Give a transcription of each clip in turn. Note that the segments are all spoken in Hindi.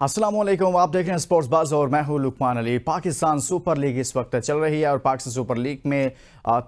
अस्सलाम वालेकुम, आप देख रहे हैं स्पोर्ट्स बज़ और मैं हूं लुकमान अली। पाकिस्तान सुपर लीग इस वक्त चल रही है और पाकिस्तान सुपर लीग में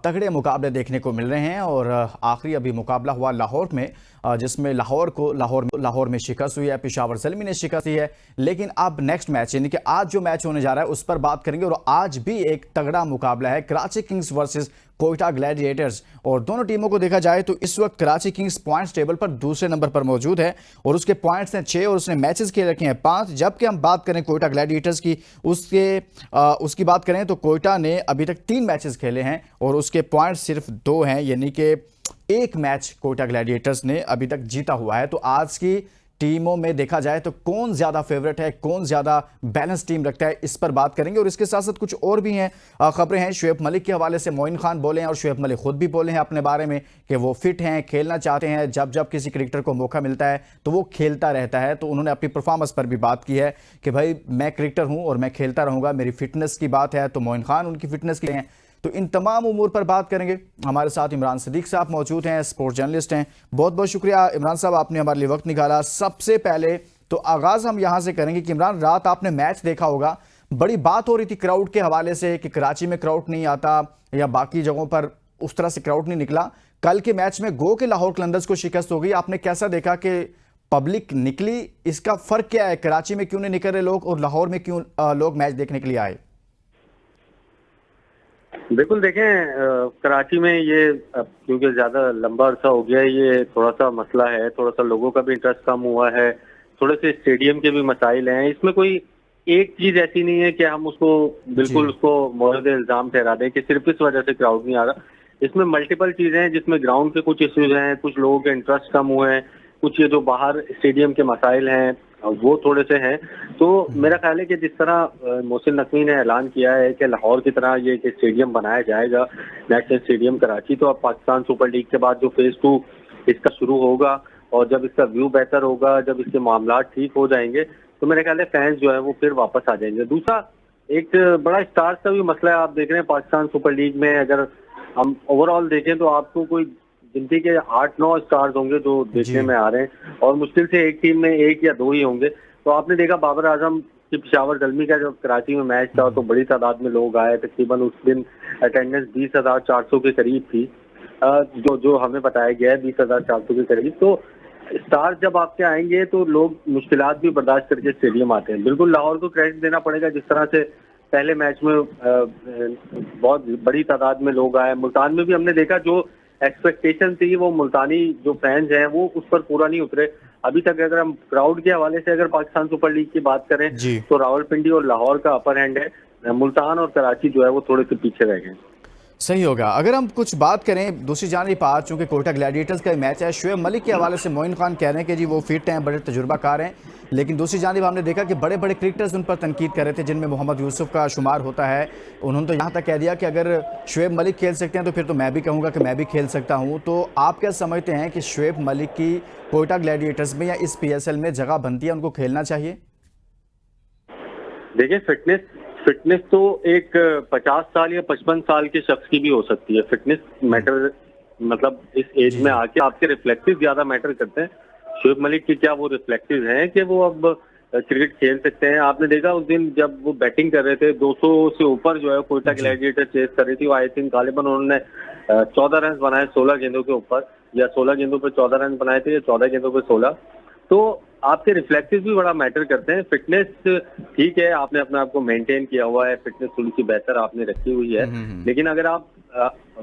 तगड़े मुकाबले देखने को मिल रहे हैं। और आखिरी अभी मुकाबला हुआ लाहौर में, जिसमें लाहौर में शिकस्त हुई है, पेशावर ज़ल्मी ने शिकस्त दी है। लेकिन अब नेक्स्ट मैच यानी कि आज जो मैच होने जा रहा है उस पर बात करेंगे। और आज भी एक तगड़ा मुकाबला है, Karachi Kings versus Quetta Gladiators. और दोनों टीमों को देखा जाए तो इस वक्त कराची किंग्स पॉइंट्स टेबल पर दूसरे नंबर पर मौजूद है और उसके पॉइंट्स हैं 6 और उसने मैचेस खेल रखे हैं 5। जबकि हम बात करें कोयटा ग्लैडिएटर्स की, उसकी बात करें तो कोयटा ने अभी तक 3 मैचेस खेले हैं और उसके पॉइंट्स सिर्फ 2 हैं, यानी कि एक मैच कोयटा ग्लैडिएटर्स ने अभी तक जीता हुआ है। तो आज की टीमों में देखा जाए तो कौन ज्यादा फेवरेट है, कौन ज्यादा बैलेंस टीम रखता है, इस पर बात करेंगे। और इसके साथ साथ कुछ और भी हैं खबरें हैं शुएब मलिक के हवाले से। मोइन खान बोले हैं और शुएब मलिक खुद भी बोले हैं अपने बारे में कि वो फिट हैं, खेलना चाहते हैं। जब जब किसी क्रिकेटर को मौका मिलता है तो वो खेलता रहता है। तो उन्होंने अपनी परफॉर्मेंस पर भी बात की है कि भाई मैं क्रिकेटर हूं और मैं खेलता रहूंगा, मेरी फिटनेस की बात है। तो मोइन खान उनकी फिटनेस की हैं। तो इन तमाम उमूर पर बात करेंगे। हमारे साथ इमरान सदीक साहब मौजूद हैं, स्पोर्ट्स जर्नलिस्ट हैं। बहुत बहुत शुक्रिया इमरान साहब, आपने हमारे लिए वक्त निकाला। सबसे पहले तो आगाज़ हम यहाँ से करेंगे कि इमरान, रात आपने मैच देखा होगा, बड़ी बात हो रही थी क्राउड के हवाले से कि कराची में क्राउड नहीं आता या बाकी जगहों पर उस तरह से क्राउड नहीं निकला। कल के मैच में गो के लाहौर कलंदर्स को शिकस्त हो गई। आपने कैसा देखा कि पब्लिक निकली? इसका फ़र्क क्या है, कराची में क्यों नहीं निकल रहे लोग और लाहौर में क्यों लोग मैच देखने के लिए आए? बिल्कुल देखें, कराची में ये क्योंकि ज़्यादा लंबा अरसा हो गया है, ये थोड़ा सा मसला है। थोड़ा सा लोगों का भी इंटरेस्ट कम हुआ है, थोड़े से स्टेडियम के भी मसाइल हैं। इसमें कोई एक चीज़ ऐसी नहीं है कि हम उसको बिल्कुल उसको मौजूद इल्ज़ाम ठहरा दें कि सिर्फ इस वजह से क्राउड नहीं आ रहा। इसमें मल्टीपल चीज़ें हैं, जिसमें ग्राउंड के कुछ इश्यूज हैं, कुछ लोगों के इंटरेस्ट कम हुए हैं, कुछ ये जो बाहर स्टेडियम के मसाइल हैं वो थोड़े से हैं। तो मेरा ख्याल है कि जिस तरह मोहसिन नकवी ने ऐलान किया है कि लाहौर की तरह ये एक स्टेडियम बनाया जाएगा, नेशनल स्टेडियम कराची, तो अब पाकिस्तान सुपर लीग के बाद जो फेज 2 इसका शुरू होगा और जब इसका व्यू बेहतर होगा, जब इसके मामला ठीक हो जाएंगे, तो मेरे ख्याल है फैंस जो है वो फिर वापस आ जाएंगे। दूसरा एक बड़ा स्टार्स का भी मसला है। आप देख रहे हैं पाकिस्तान सुपर लीग में, अगर हम ओवरऑल देखें तो आपको कोई गिनती के 8-9 स्टार्स होंगे जो देखने में आ रहे हैं और मुश्किल से एक टीम में 1 या 2 ही होंगे। तो आपने देखा बाबर आजम की पेशावर ज़ल्मी का जब कराची में मैच था तो बड़ी तादाद में लोग आए। तकरीबन उस दिन अटेंडेंस 20,400 के करीब थी, जो हमें बताया गया है 20,400 के करीब। तो स्टार जब आपके आएंगे तो लोग मुश्किलात भी बर्दाश्त करके स्टेडियम आते हैं। बिल्कुल लाहौर को क्रेडिट देना पड़ेगा, जिस तरह से पहले मैच में बहुत बड़ी तादाद में लोग आए। मुल्तान में भी हमने देखा जो एक्सपेक्टेशन थी वो मुल्तानी जो फैंस हैं वो उस पर पूरा नहीं उतरे अभी तक। अगर हम क्राउड के हवाले से अगर पाकिस्तान सुपर लीग की बात करें तो रावलपिंडी और लाहौर का अपर हैंड है, मुल्तान और कराची जो है वो थोड़े से पीछे रह गए। सही होगा। अगर हम कुछ बात करें दूसरी जानिब पर, चूंकि कोयटा ग्लैडिएटर्स का मैच है, शुएब मलिक के हवाले से मोइन खान कह रहे हैं कि जी वो फिट हैं, बड़े तजुर्बाकार हैं। लेकिन दूसरी जानिब हमने देखा कि बड़े बड़े क्रिकेटर्स उन पर तनकीद कर रहे थे, जिनमें मोहम्मद यूसुफ का शुमार होता है। उन्होंने तो यहाँ तक कह दिया कि अगर शुएब मलिक खेल सकते हैं तो फिर तो मैं भी कहूँगा कि मैं भी खेल सकता हूँ। तो आप क्या समझते हैं कि शुएब मलिक की कोयटा ग्लैडिएटर्स में या इस PSL में जगह बनती है, उनको खेलना चाहिए? देखिए, फिटनेस तो एक 50 साल या 55 साल के शख्स की भी हो सकती है। फिटनेस मैटर मतलब इस एज में आके आपके रिफ्लेक्टिव ज्यादा मैटर करते हैं। शुएब मलिक की क्या वो रिफ्लेक्टिव हैं कि वो अब क्रिकेट खेल सकते हैं? आपने देखा उस दिन जब वो बैटिंग कर रहे थे, 200 से ऊपर जो है कोयटा ग्लैडिएटर चेस कर रही थी। वो आई थिंक गालिबन उन्होंने 14 रन बनाए 16 गेंदों के ऊपर, या 16 गेंदों पर 14 रन बनाए थे या 14 गेंदों पर 16। तो आपके रिफ्लेक्सेस भी बड़ा मैटर करते हैं। फिटनेस ठीक है, आपने अपने आप को मेंटेन किया हुआ है, फिटनेस थोड़ी सी बेहतर आपने रखी हुई है। लेकिन अगर आप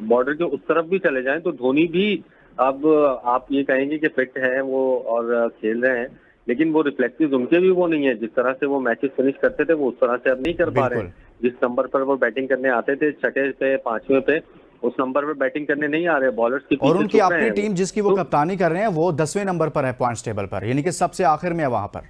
बॉर्डर के उस तरफ भी चले जाएं तो धोनी भी अब आप ये कहेंगे कि फिट है वो और खेल रहे हैं, लेकिन वो रिफ्लेक्सेस उनके भी वो नहीं है। जिस तरह से वो मैचेस फिनिश करते थे वो उस तरह से अब नहीं कर पा रहे हैं। जिस नंबर पर वो बैटिंग करने आते थे, 6वें पे 5वें पे, उस नंबर पे बैटिंग करने नहीं आ रहे बॉलर्स की। और उनकी अपनी टीम जिसकी वो कप्तानी कर रहे हैं वो 10वें नंबर पर है पॉइंट्स टेबल पर, यानी कि सबसे आखिर में है वहां पर।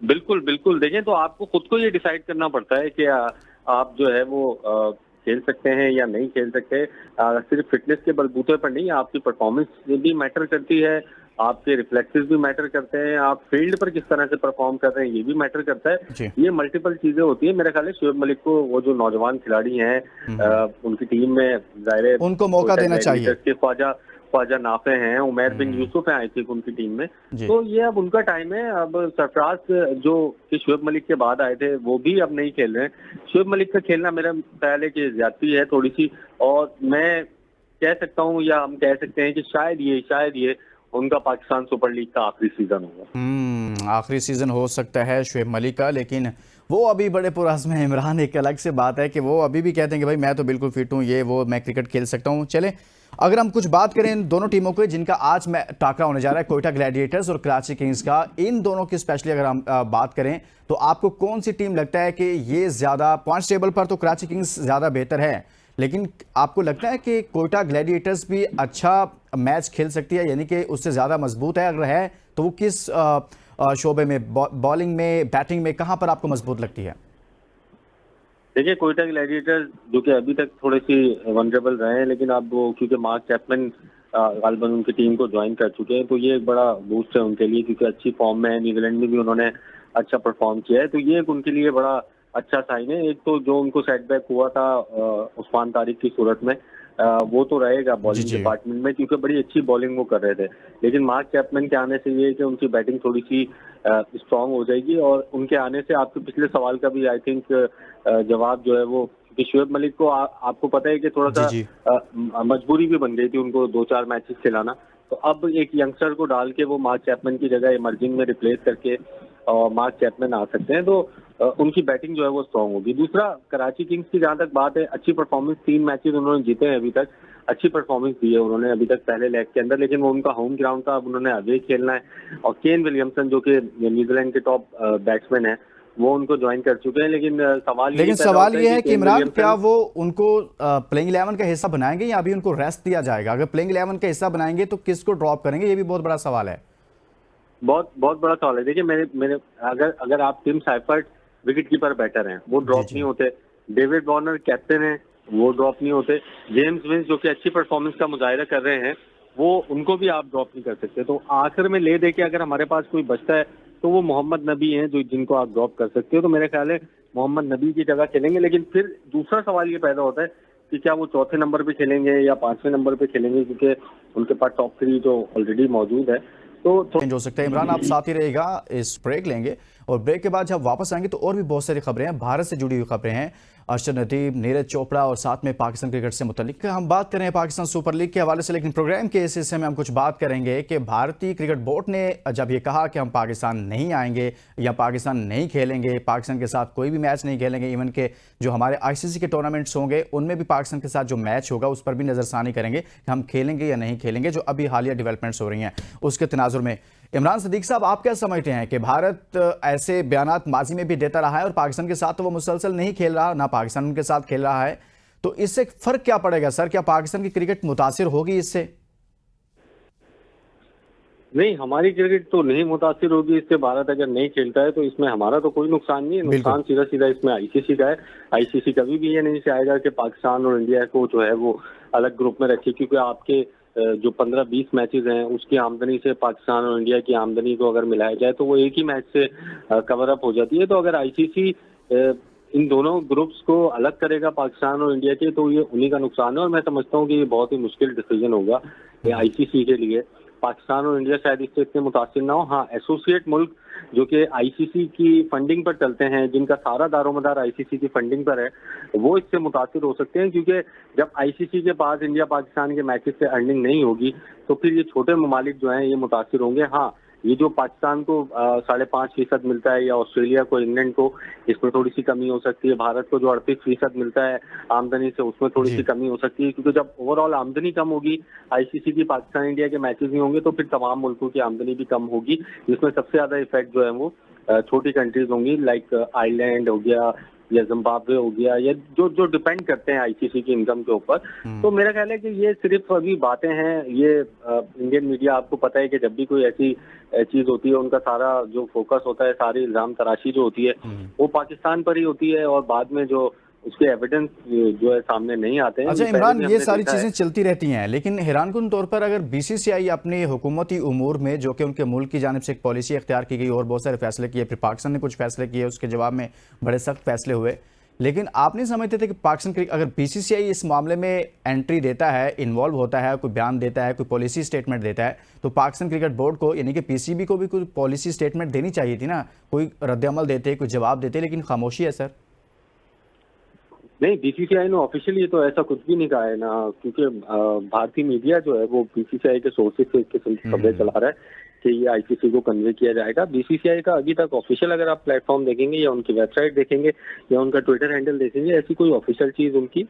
बिल्कुल बिल्कुल। देखें, तो आपको खुद को ये डिसाइड करना पड़ता है कि आप जो है वो खेल सकते हैं या नहीं खेल सकते। सिर्फ फिटनेस के बलबूते पर नहीं, आपकी परफॉर्मेंस भी मैटर करती है, आपके रिफ्लेक्सेस भी मैटर करते हैं, आप फील्ड पर किस तरह से परफॉर्म कर रहे हैं ये भी मैटर करता है। ये मल्टीपल चीजें होती है। मेरे ख्याल है शुएब मलिक को वो जो नौजवान खिलाड़ी हैं उनकी टीम में जाहिर उनको मौका देना चाहिए। ख्वाजा नाफे हैं, उमैर बिन यूसुफ हैं आई थिंक उनकी टीम में। जी। तो ये अब उनका टाइम है। अब सरफराज जो कि शुएब मलिक के बाद आए थे वो भी अब नहीं खेल रहे हैं। शुएब मलिक का खेलना मेरा ख्याल है कि ज्यादती है थोड़ी सी, और मैं कह सकता हूँ या हम कह सकते हैं कि शायद ये उनका पाकिस्तान सुपर लीग का आखिरी सीजन होगा। आखिरी सीजन हो सकता है शुएब मलिक का, लेकिन वो अभी बड़े पुरअज़्म हैं। इमरान, एक अलग से बात है कि वो अभी भी कहते हैं कि भाई मैं तो बिल्कुल फिट हूँ, ये वो, मैं क्रिकेट खेल सकता हूँ। चले, अगर हम कुछ बात करें इन दोनों टीमों के जिनका आज टाकरा होने जा रहा है, कोयटा ग्लैडिएटर्स और कराची किंग्स का, इन दोनों की स्पेशली अगर हम बात करें तो आपको कौन सी टीम लगता है कि ये ज़्यादा पॉइंट्स टेबल पर तो कराची किंग्स ज़्यादा बेहतर है, लेकिन आपको लगता है कि कोयटा ग्लैडिएटर्स भी अच्छा मैच खेल सकती है, यानी कि उससे ज़्यादा मजबूत है? अगर है तो वो किस शोबे में, बॉलिंग में, बैटिंग में, कहाँ पर आपको मजबूत लगती है? देखिए, कोयटा ग्लैडिएटर्स जो कि अभी तक थोड़े सी वनरेबल रहे हैं, लेकिन अब वो क्योंकि मार्क चैपमैन गालिबन उनकी टीम को ज्वाइन कर चुके हैं, तो ये एक बड़ा बूस्ट है उनके लिए, क्योंकि अच्छी फॉर्म में है। न्यूजीलैंड में भी उन्होंने अच्छा परफॉर्म किया है, तो ये एक उनके लिए बड़ा अच्छा साइन है। एक तो जो उनको सेटबैक हुआ था उस्मान तारिक की सूरत में, वो तो रहेगा बॉलिंग डिपार्टमेंट में, क्योंकि बड़ी अच्छी बॉलिंग वो कर रहे थे। लेकिन मार्क चैपमैन के आने से ये है कि उनकी बैटिंग थोड़ी सी स्ट्रांग हो जाएगी, और उनके आने से आपके पिछले सवाल का भी आई थिंक जवाब जो है वो, कि शुएब मलिक को आपको पता है कि थोड़ा सा मजबूरी भी बन गई थी उनको 2-4 मैचेस खिलाना। तो अब एक यंगस्टर को डाल के वो मार्क चैपमैन की जगह इमर्जिंग में रिप्लेस करके और मार्क चैपमैन आ सकते हैं, तो उनकी बैटिंग जो है वो स्ट्रांग होगी। दूसरा, कराची किंग्स की जहां तक बात है, अच्छी परफॉर्मेंस, 3 मैचेस उन्होंने जीते हैं अभी तक, अच्छी परफॉर्मेंस दी है उन्होंने अभी तक पहले लेग के अंदर, लेकिन वो उनका होम ग्राउंड था, अब उन्होंने अवे खेलना है। और केन विलियमसन जो कि न्यूजीलैंड के टॉप बैट्समैन है, वो उनको ज्वाइन कर चुके हैं। लेकिन सवाल ये है कि इमरान, क्या वो उनको प्लेइंग 11 का हिस्सा बनाएंगे या अभी उनको रेस्ट दिया जाएगा? अगर प्लेइंग 11 का हिस्सा बनाएंगे तो किसको ड्रॉप करेंगे, ये भी बहुत बड़ा सवाल है। बहुत बड़ा सवाल है। देखिए, मेरे अगर आप Tim Seifert wicket keeper batter हैं, वो ड्रॉप नहीं होते। डेविड वार्नर कैप्टन है, वो ड्रॉप नहीं होते। जेम्स विंस जो कि अच्छी परफॉर्मेंस का मुजाहिरा कर रहे हैं, वो उनको भी आप ड्रॉप नहीं कर सकते। तो आखिर में ले दे के अगर हमारे पास कोई बचता है तो वो मोहम्मद नबी हैं, जो जिनको आप ड्रॉप कर सकते हो। तो मेरे ख्याल है मोहम्मद नबी की जगह खेलेंगे। लेकिन फिर दूसरा सवाल ये पैदा होता है कि क्या वो चौथे नंबर पे खेलेंगे या 5वें नंबर पे खेलेंगे, क्योंकि उनके पास टॉप 3 तो ऑलरेडी मौजूद है। तो चेंज हो सकता है। इमरान, आप साथ ही रहेगा, इस ब्रेक लेंगे और ब्रेक के बाद जब वापस आएंगे तो और भी बहुत सारी खबरें हैं, भारत से जुड़ी हुई खबरें हैं, अरशद नदीम, नीरज चोपड़ा और साथ में पाकिस्तान क्रिकेट से मुतल्लिक हम बात करें पाकिस्तान सुपर लीग के हवाले से। लेकिन प्रोग्राम के इस हिस्से में हम कुछ बात करेंगे कि भारतीय क्रिकेट बोर्ड ने जब ये कहा कि हम पाकिस्तान नहीं आएंगे या पाकिस्तान नहीं खेलेंगे, पाकिस्तान के साथ कोई भी मैच नहीं खेलेंगे, इवन के जो हमारे ICC के टूर्नामेंट्स होंगे उनमें भी पाकिस्तान के साथ जो मैच होगा उस पर भी नज़रसानी करेंगे कि हम खेलेंगे या नहीं खेलेंगे, जो अभी हालिया डेवलपमेंट्स हो रही हैं उसके तनाजुर में। इमरान सदीक साहब, आप क्या समझते हैं कि भारत ऐसे बयानात माजी में भी देता रहा है और पाकिस्तान के साथ तो वो मुसलसल नहीं खेल रहा, ना पाकिस्तान उनके साथ खेल रहा है, तो इससे फर्क क्या पड़ेगा सर? क्या पाकिस्तान की क्रिकेट मुतासिर होगी इससे? नहीं, हमारी क्रिकेट तो नहीं मुतासिर होगी इससे। भारत अगर नहीं खेलता है तो इसमें हमारा तो कोई नुकसान नहीं है। नुकसान सीधा इसमें ICC का है। ICC कभी भी ये नहीं चाहेगा कि पाकिस्तान और इंडिया को जो है वो अलग ग्रुप में रखे, क्योंकि आपके जो 15-20 मैचेस हैं उसकी आमदनी से पाकिस्तान और इंडिया की आमदनी को अगर मिलाया जाए तो वो एक ही मैच से कवर अप हो जाती है। तो अगर ICC इन दोनों ग्रुप्स को अलग करेगा पाकिस्तान और इंडिया के, तो ये उन्हीं का नुकसान है। और मैं समझता हूँ कि ये बहुत ही मुश्किल डिसीजन होगा ICC के लिए। पाकिस्तान और इंडिया शायद इससे इतने मुतासिर ना हो। हाँ, एसोसिएट मुल्क जो कि ICC की फंडिंग पर चलते हैं, जिनका सारा दारोमदार ICC की फंडिंग पर है, वो इससे मुतासिर हो सकते हैं, क्योंकि जब ICC के पास इंडिया पाकिस्तान के मैचेस से अर्निंग नहीं होगी तो फिर ये छोटे ममालिक जो हैं ये मुतासिर होंगे। हाँ, ये जो पाकिस्तान को 5.5% मिलता है या ऑस्ट्रेलिया को, इंग्लैंड को, इसमें थोड़ी सी कमी हो सकती है। भारत को जो 38% मिलता है आमदनी से, उसमें थोड़ी सी कमी हो सकती है, क्योंकि जब ओवरऑल आमदनी कम होगी, ICC की पाकिस्तान इंडिया के मैचेस नहीं होंगे, तो फिर तमाम मुल्कों की आमदनी भी कम होगी, जिसमें सबसे ज्यादा इफेक्ट जो है वो छोटी कंट्रीज होंगी, लाइक आइलैंड हो गया या जिम्बाब्वे हो गया, या जो डिपेंड करते हैं ICC की इनकम के ऊपर। तो मेरा ख्याल है कि ये सिर्फ अभी बातें हैं। ये इंडियन मीडिया, आपको पता है कि जब भी कोई ऐसी चीज होती है, उनका सारा जो फोकस होता है, सारी इल्जाम तराशी जो होती है, वो पाकिस्तान पर ही होती है, और बाद में जो उसके एविडेंस जो है सामने नहीं आते हैं। अच्छा इमरान, ये सारी चीजें चलती रहती हैं, लेकिन हैरानकुन तौर पर अगर BCCI अपने हुकूमती उमूर में, जो कि उनके मुल्क की जानिब से एक पॉलिसी अख्तियार की गई और बहुत सारे फैसले किए, फिर पाकिस्तान ने कुछ फैसले किए, उसके जवाब में बड़े सख्त फैसले हुए लेकिन आप नहीं समझते थे कि पाकिस्तान क्रिकेट, अगर बीसीसीआई इस मामले में एंट्री देता है, इन्वॉल्व होता है, कोई बयान देता है, कोई पॉलिसी स्टेटमेंट देता है, तो पाकिस्तान क्रिकेट बोर्ड को यानी कि पीसीबी को भी कोई पॉलिसी स्टेटमेंट देनी चाहिए थी ना, कोई रद्द-ए-अमल देते, कोई जवाब देते, लेकिन खामोशी है सर। नहीं, बीसीसीआई ने ऑफिशियली तो ऐसा कुछ भी नहीं कहा है ना, क्योंकि भारतीय मीडिया जो है वो बीसीसीआई के सोर्सेज से एक किस्म की खबरें चला रहा है कि ये आईसीसी को कन्वे किया जाएगा। बीसीसीआई का अभी तक ऑफिशियल अगर आप प्लेटफॉर्म देखेंगे या उनकी वेबसाइट देखेंगे या उनका ट्विटर हैंडल देखेंगे, ऐसी कोई ऑफिशियल चीज उनकी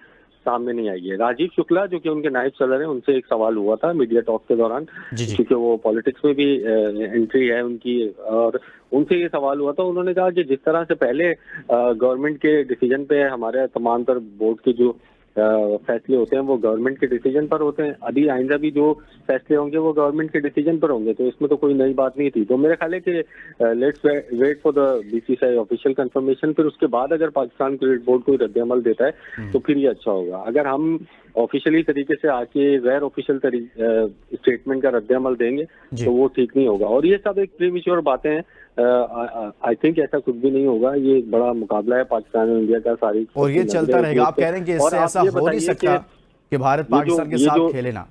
सामने नहीं आई है। राजीव शुक्ला जो कि उनके नायब सदर हैं, उनसे एक सवाल हुआ था मीडिया टॉक के दौरान, जी जी। क्योंकि वो पॉलिटिक्स में भी एंट्री है उनकी, और उनसे ये सवाल हुआ था। उन्होंने कहा कि जिस तरह से पहले गवर्नमेंट के डिसीजन पे हमारे तमाम तर बोर्ड के जो फैसले होते हैं वो गवर्नमेंट के डिसीजन पर होते हैं, अभी आइंदा भी जो फैसले होंगे वो गवर्नमेंट के डिसीजन पर होंगे, तो इसमें तो कोई नई बात नहीं थी। तो मेरा ख्याल है कि let's wait for the BCCI official confirmation, फिर उसके बाद अगर पाकिस्तान क्रिकेट बोर्ड कोई रद्द अमल देता है तो फिर ये अच्छा होगा। अगर हम ऑफिशियली तरीके से आके गैर ऑफिशियल स्टेटमेंट का रद्द अमल देंगे तो वो ठीक नहीं होगा। और ये सब एक प्रीमेच्योर बातें हैं, आई थिंक ऐसा कुछ भी नहीं होगा। ये एक बड़ा मुकाबला है पाकिस्तान और इंडिया का, सारी और ये चलता रहेगा। आप कह रहे हैं कि इससे ऐसा हो नहीं सकता कि भारत पाकिस्तान के साथ खेले ना।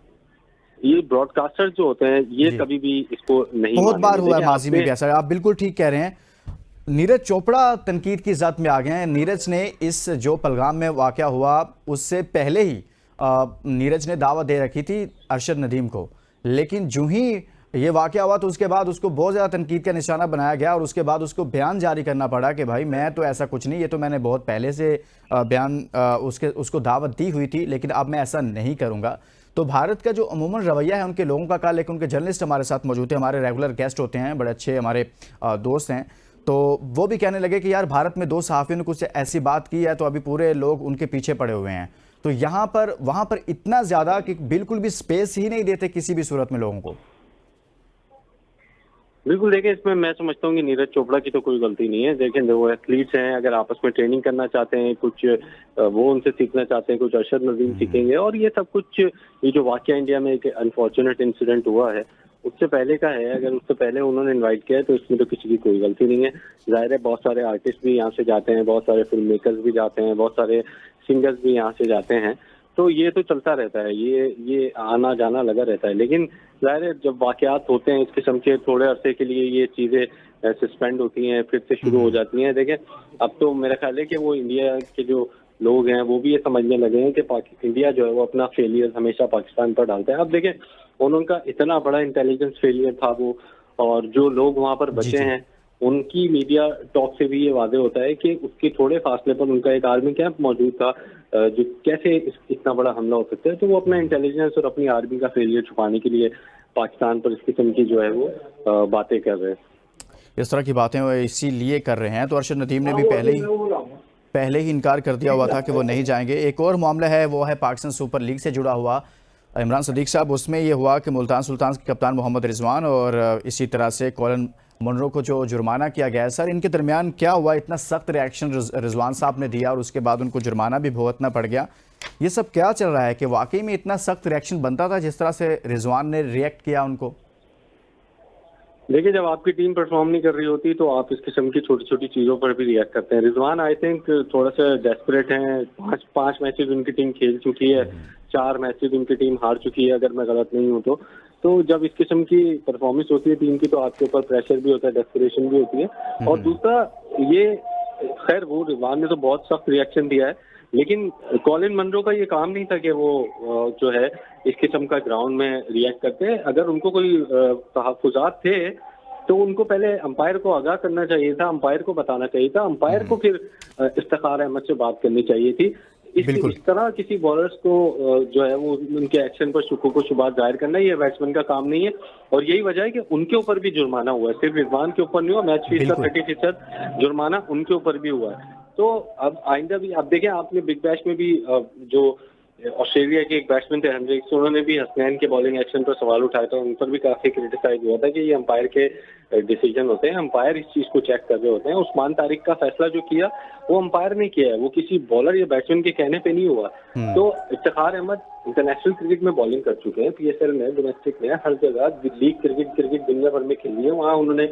ये ब्रॉडकास्टर्स जो होते हैं ये कभी भी इसको नहीं, बहुत बार हुआ है माजी में भी ऐसा। आप बिल्कुल ठीक कह रहे हैं। नीरज चोपड़ा तनकीद की जद में आ गए हैं। नीरज ने इस जो पहलगाम में वाकया हुआ उससे पहले ही नीरज ने दावत दे रखी थी अरशद नदीम को, लेकिन जो ही ये वाकया हुआ तो उसके बाद उसको बहुत ज़्यादा तनकीद का निशाना बनाया गया और उसके बाद उसको बयान जारी करना पड़ा कि भाई मैं तो ऐसा कुछ नहीं, ये तो मैंने बहुत पहले से बयान उसको दावत दी हुई थी, लेकिन अब मैं ऐसा नहीं करूँगा। तो भारत का जो अमूमन रवैया है उनके लोगों का कल, लेकिन उनके जर्नलिस्ट हमारे साथ मौजूद हैं, हमारे रेगुलर गेस्ट होते हैं, बड़े अच्छे हमारे दोस्त हैं, तो वो भी कहने लगे कि यार भारत में 2 सहाफ़ियों ने कुछ ऐसी बात की है तो अभी पूरे लोग उनके पीछे पड़े हुए हैं। तो यहाँ पर वहाँ पर इतना ज़्यादा कि बिल्कुल भी स्पेस ही नहीं देते किसी भी सूरत में लोगों को। बिल्कुल, देखें इसमें मैं समझता हूँ कि नीरज चोपड़ा की तो कोई गलती नहीं है। देखें वो एथलीट्स हैं, अगर आपस में ट्रेनिंग करना चाहते हैं, कुछ वो उनसे सीखना चाहते हैं, कुछ अरशद नदीम सीखेंगे। और ये सब कुछ, ये जो वाकया इंडिया में एक अनफॉर्चुनेट इंसिडेंट हुआ है उससे पहले का है। अगर उससे पहले उन्होंने इन्वाइट किया है तो इसमें तो किसी की कोई गलती नहीं है। जाहिर है बहुत सारे आर्टिस्ट भी यहाँ से जाते हैं, बहुत सारे फिल्म मेकर्स भी जाते हैं, बहुत सारे सिंगर्स भी यहाँ से जाते हैं, तो ये तो चलता रहता है, ये आना जाना लगा रहता है। लेकिन जाहिर है जब वाकयात होते हैं इस किस्म के, थोड़े अरसे के लिए ये चीजें सस्पेंड होती हैं, फिर से शुरू हो जाती हैं। देखें अब तो मेरा ख्याल है कि वो इंडिया के जो लोग हैं वो भी ये समझने लगे हैं कि इंडिया जो है वो अपना फेलियर हमेशा पाकिस्तान पर डालता है। अब देखें उनका इतना बड़ा इंटेलिजेंस फेलियर था वो, और जो लोग वहां पर बचे हैं उनकी मीडिया टॉक से भी ये वादे होता है कि उसके थोड़े फासले पर उनका एक आर्मी कैंप मौजूद था, जो कैसे इतना बड़ा हमला हो सकता है। तो वो अपना इंटेलिजेंस और अपनी आर्मी का फेलियर छुपाने के लिए पाकिस्तान पर इस किस्म की जो है वो बातें कर रहे हैं। इस तरह की बातें वो इसीलिए कर रहे हैं। तो अरशद नदीम ने भी पहले ही इनकार कर दिया हुआ था कि वो नहीं जाएंगे। एक और मामला है, वो है पाकिस्तान सुपर लीग से जुड़ा हुआ, इमरान सदीक साहब। उसमें ये हुआ कि मुल्तान सुल्तान के कप्तान मोहम्मद रिजवान और इसी तरह से कॉलिन मुनरो को जो जुर्माना किया गया है, सर इनके दरमियान क्या हुआ? इतना सख्त रिएक्शन रिजवान साहब ने दिया और उसके बाद उनको जुर्माना भी भुगतना पड़ गया। ये सब क्या चल रहा है कि वाकई में इतना सख्त रिएक्शन बनता था जिस तरह से रिजवान ने रिएक्ट किया उनको? देखिए जब आपकी टीम परफॉर्म नहीं कर रही होती तो आप इस किस्म की छोटी छोटी चीजों पर भी रिएक्ट करते हैं। रिजवान आई थिंक थोड़ा सा डेस्परेट हैं। पांच मैचेस उनकी टीम खेल चुकी है, 4 मैचेस उनकी टीम हार चुकी है अगर मैं गलत नहीं हूँ तो जब इस किस्म की परफॉर्मेंस होती है टीम की तो आपके ऊपर प्रेशर भी होता है, डेस्परेशन भी होती है। और दूसरा ये, खैर वो रिजवान ने तो बहुत सख्त रिएक्शन दिया है, लेकिन कॉलिन मनरो का ये काम नहीं था कि वो जो है इस किस्म का ग्राउंड में रिएक्ट करते हैं। अगर उनको कोई तहफ्फुज़ात थे तो उनको पहले अंपायर को आगाह करना चाहिए था, अंपायर को बताना चाहिए था, अंपायर को फिर इफ्तिखार अहमद से बात करनी चाहिए थी। इस तरह किसी बॉलर्स को जो है वो उनके एक्शन पर शुक्र शुबात जाहिर करना ये बैट्समैन का काम नहीं है। और यही वजह है कि उनके ऊपर भी जुर्माना हुआ है, सिर्फ रिजवान के ऊपर नहीं हुआ, मैच फीस का 30% जुर्माना उनके ऊपर भी हुआ है। तो अब आइंदा भी आप देखें, आपने बिग बैश में भी जो ऑस्ट्रेलिया के एक बैट्समैन थे हेनरिक्स, उन्होंने भी हसनैन के बॉलिंग एक्शन पर सवाल उठाया था, उन पर भी काफी क्रिटिसाइज हुआ था कि ये अंपायर के डिसीजन होते हैं, अंपायर इस चीज को चेक कर रहे होते हैं। उस्मान तारिक का फैसला जो किया वो अंपायर ने किया है, वो किसी बॉलर या बैट्समैन के कहने पे नहीं हुआ। तो इफ्तिखार अहमद इंटरनेशनल क्रिकेट में बॉलिंग कर चुके हैं, पीएसएल में, डोमेस्टिक में, हर जगह लीग क्रिकेट दुनिया भर में खेली है, वहाँ उन्होंने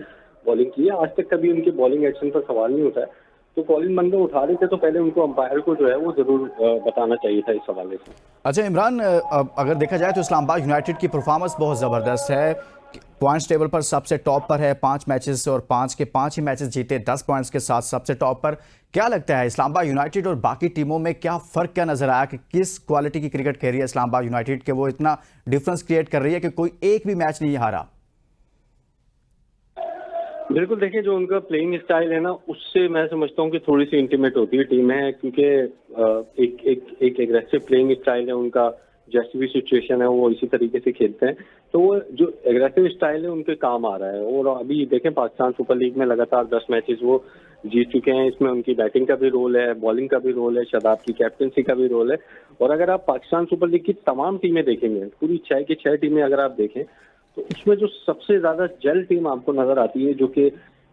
बॉलिंग की है। आज तक कभी उनके बॉलिंग एक्शन पर सवाल नहीं उठा है। तो कॉलिन मंगो उठा रहे थे तो पहले उनको अंपायर को जो है वो जरूर बताना चाहिए था इस हवाले से। अच्छा इमरान, अगर देखा जाए तो इस्लामाबाद यूनाइटेड की परफॉर्मेंस बहुत ज़बरदस्त है। पॉइंट्स टेबल पर सबसे टॉप पर है, 5 मैचेस और 5 के 5 ही मैचेस जीते, 10 पॉइंट्स के साथ सबसे टॉप पर। क्या लगता है इस्लामाबाद यूनाइटेड और बाकी टीमों में क्या फ़र्क क्या नज़र आया कि किस क्वालिटी की क्रिकेट खेल रही है इस्लामाबाद यूनाइटेड के वो इतना डिफरेंस क्रिएट कर रही है कि कोई एक भी मैच नहीं हारा? बिल्कुल, देखिए जो उनका प्लेइंग स्टाइल है ना, उससे मैं समझता हूँ कि थोड़ी सी इंटीमेट होती है टीम है, क्योंकि एक एग्रेसिव प्लेइंग स्टाइल है उनका। जैसी भी सिचुएशन है वो इसी तरीके से खेलते हैं, तो वो जो एग्रेसिव स्टाइल है उनके काम आ रहा है। और अभी देखें पाकिस्तान सुपर लीग में लगातार 10 मैचेस वो जीत चुके हैं। इसमें उनकी बैटिंग का भी रोल है, बॉलिंग का भी रोल है, शादाब की कैप्टनसी का भी रोल है। और अगर आप पाकिस्तान सुपर लीग की तमाम टीमें देखेंगे, पूरी 6 की 6 टीमें अगर आप देखें, तो उसमें जो सबसे ज्यादा जेल टीम आपको नजर आती है, जो कि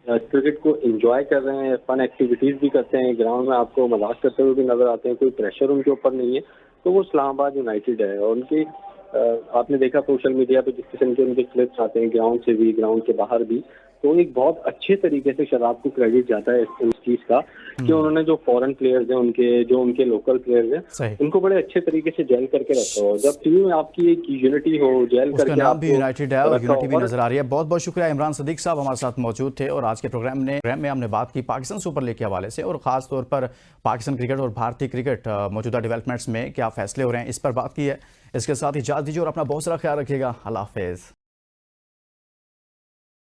क्रिकेट को एंजॉय कर रहे हैं, फन एक्टिविटीज भी करते हैं, ग्राउंड में आपको मजाक करते हुए भी नजर आते हैं, कोई प्रेशर उनके ऊपर नहीं है, तो वो इस्लामाबाद यूनाइटेड है। और उनकी आपने देखा सोशल मीडिया पे जिस किस्म के उनके क्लिप्स आते हैं, ग्राउंड से भी ग्राउंड के बाहर भी, तो एक बहुत अच्छे तरीके से शराब को क्रेडिट जाता है इस चीज का कि उन्होंने जो फॉरेन प्लेयर्स हैं, उनके लोकल प्लेयर्स हैं, उनको बड़े अच्छे तरीके से जेल करके रखा हो। जब टीम में आपकी एक यूनिटी हो, जेल उसका करके नाम भी यूनाइटेड है और यूनिटी भी और नजर आ रही है। बहुत बहुत शुक्रिया इमरान सदीक साहब हमारे साथ मौजूद थे और आज के प्रोग्राम में हमने बात की पाकिस्तान सुपर लीग के हवाले से और खास तौर पर पाकिस्तान क्रिकेट और भारतीय क्रिकेट मौजूदा डेवलपमेंट्स में क्या फैसले हो रहे हैं इस पर बात की है। इसके साथ इजाज़त दीजिए और अपना बहुत सारा ख्याल रखिएगा। अल्लाह हाफिज़।